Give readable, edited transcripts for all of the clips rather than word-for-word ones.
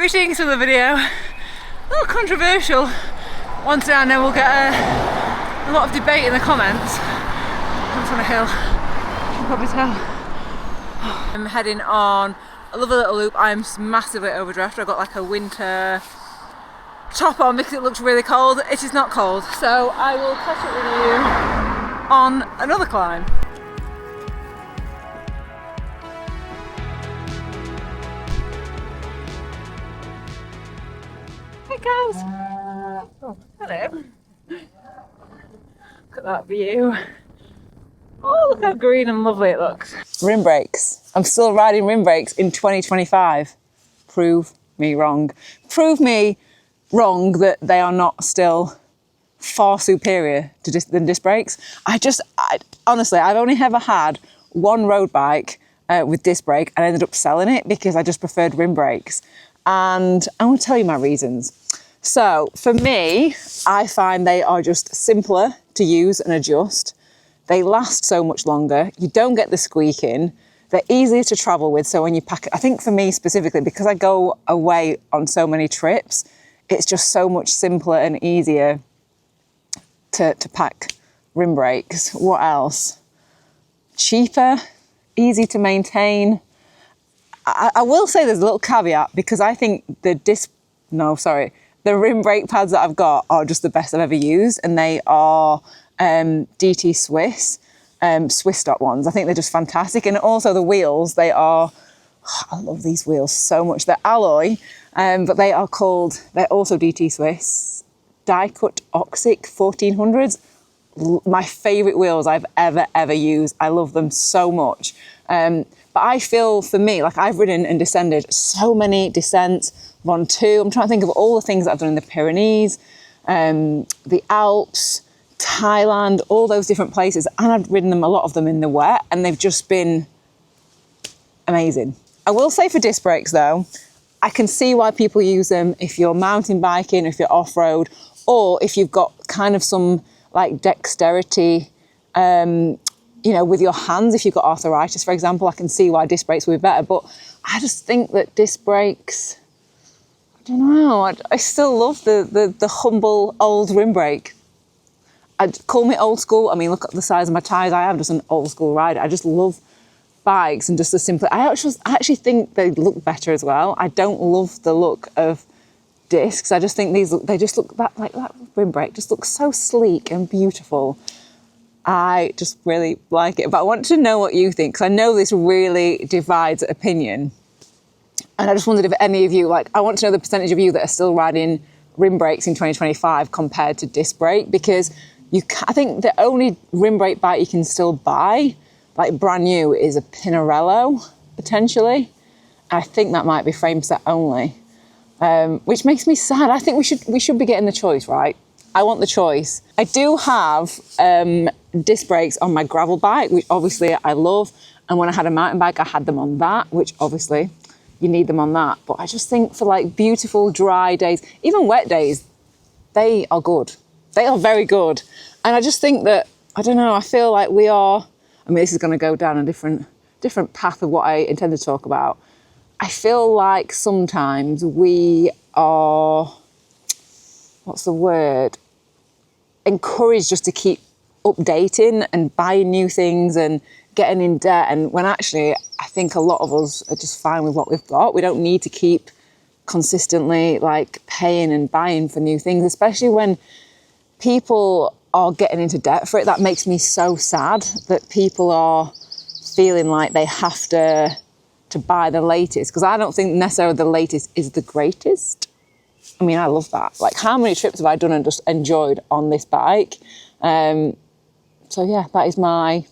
be seeing some of the video. A little controversial. One day I know we'll get a lot of debate in the comments. It's on a hill, you can probably tell. I'm heading on a lovely little loop. I'm massively overdressed. I've got like a winter top on because it looks really cold. It is not cold, so I will catch up with you on another climb. Hey guys! Oh, hello. Look at that view. Oh, look how green and lovely it looks. Rim brakes. I'm still riding rim brakes in 2025. Prove me wrong. Prove me wrong that they are not still far superior to than disc brakes. Honestly, I've only ever had one road bike with disc brake and I ended up selling it because I just preferred rim brakes. And I want to tell you my reasons. So for me, I find they are just simpler to use and adjust. They last so much longer. You don't get the squeaking. They're easier to travel with. So when you pack, I think for me specifically, because I go away on so many trips, it's just so much simpler and easier to pack rim brakes. What else? Cheaper, easy to maintain. I will say there's a little caveat because I think the rim brake pads that I've got are just the best I've ever used, and they are DT Swiss, Swiss stock ones. I think they're just fantastic. And also the wheels, they are, I love these wheels so much. They're alloy, but they're also DT Swiss, die cut Oxic 1400s. My favourite wheels I've ever used. I love them so much. But I feel for me, like I've ridden and descended so many descents, Ventoux. I'm trying to think of all the things that I've done in the Pyrenees, the Alps, Thailand, all those different places. And I've ridden a lot of them in the wet, and they've just been amazing. I will say for disc brakes though, I can see why people use them if you're mountain biking, if you're off-road, or if you've got kind of some like dexterity, with your hands. If you've got arthritis, for example, I can see why disc brakes would be better. But I just think that disc brakes, I don't know, I still love the humble old rim brake. I'd call me old school. I mean, look at the size of my tyres. I am just an old school rider. I just love bikes and just the simple. I actually think they look better as well. I don't love the look of discs. I just think they just look that rim brake just looks so sleek and beautiful. I just really like it, but I want to know what you think, because I know this really divides opinion. And I just wondered if any of you, I want to know the percentage of you that are still riding rim brakes in 2025 compared to disc brake, because I think the only rim brake bike you can still buy, like brand new, is a Pinarello, potentially. I think that might be frame set only, which makes me sad. I think we should be getting the choice, right? I want the choice. I do have disc brakes on my gravel bike, which obviously I love. And when I had a mountain bike, I had them on that, which obviously you need them on that. But I just think for beautiful dry days, even wet days, they are good. They are very good. And I just think that, I don't know, I feel like we are, this is going to go down a different path of what I intended to talk about. I feel like sometimes we are, what's the word? Encouraged just to keep updating and buying new things and getting in debt, and when actually I think a lot of us are just fine with what we've got. We don't need to keep consistently paying and buying for new things, especially when people are getting into debt for it. That makes me so sad that people are feeling like they have to buy the latest, because I don't think necessarily the latest is the greatest. I love that. How many trips have I done and just enjoyed on this bike? So yeah, that is my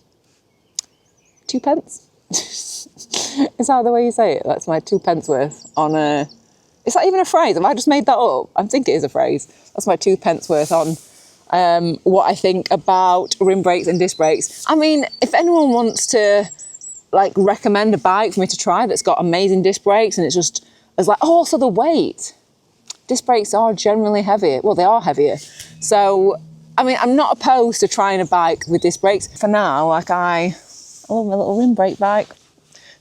2 pence. Is that the way you say it? That's my 2 pence worth on a... Is that even a phrase? Have I just made that up? I think it is a phrase. That's my 2 pence worth on what I think about rim brakes and disc brakes. If anyone wants to recommend a bike for me to try that's got amazing disc brakes and it's also the weight. Disc brakes are generally heavier. Well, they are heavier. So, I'm not opposed to trying a bike with disc brakes. For now, I love my little rim brake bike.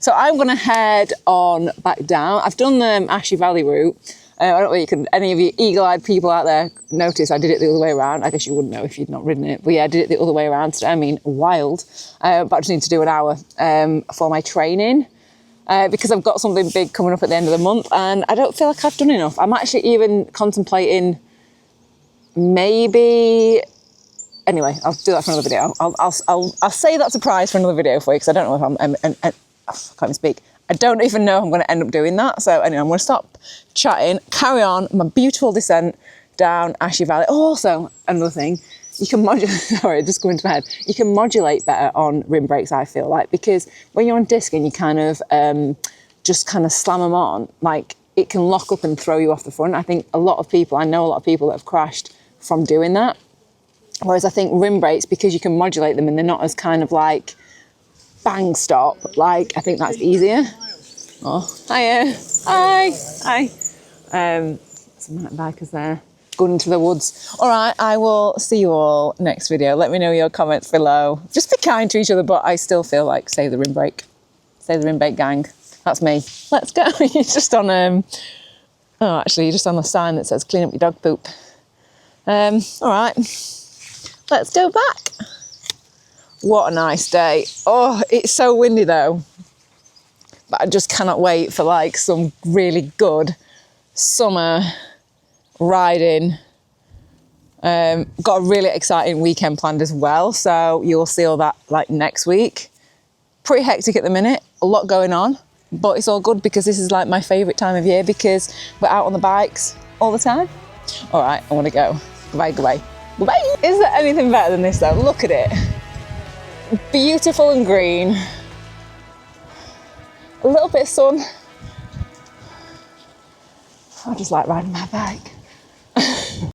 So I'm going to head on back down. I've done the Ashley Valley route. I don't know if you can, any of you eagle-eyed people out there notice I did it the other way around. I guess you wouldn't know if you'd not ridden it. But yeah, I did it the other way around today. I mean, wild. But I just need to do an hour for my training because I've got something big coming up at the end of the month and I don't feel like I've done enough. I'm actually even contemplating maybe... Anyway, I'll do that for another video. I'll say that's a prize for another video for you because I don't know if I can't even speak. I don't even know if I'm going to end up doing that. So anyway, I'm going to stop chatting, carry on my beautiful descent down Ashley Valley. Oh, also, another thing, you can modulate, sorry, just coming to my head, you can modulate better on rim brakes, I feel like, because when you're on disc and you kind of just kind of slam them on, like it can lock up and throw you off the front. I think I know a lot of people that have crashed from doing that. Whereas I think rim brakes, because you can modulate them and they're not as kind of like bang stop, like I think that's easier. Oh, hiya. Hi. Some mountain bikers there, going into the woods. All right, I will see you all next video. Let me know your comments below. Just be kind to each other, but I still feel like save the rim brake. Save the rim brake, gang. That's me. Let's go. You're just on, oh, actually, you're just on the sign that says clean up your dog poop. All right, let's go back. What a nice day. Oh, it's so windy though. But I just cannot wait for like some really good summer riding. Got a really exciting weekend planned as well. So you'll see all that like next week. Pretty hectic at the minute, a lot going on, but it's all good because this is like my favorite time of year because we're out on the bikes all the time. All right, I want to go. Goodbye, goodbye. Goodbye. Is there anything better than this though? Look at it. Beautiful and green. A little bit of sun. I just like riding my bike.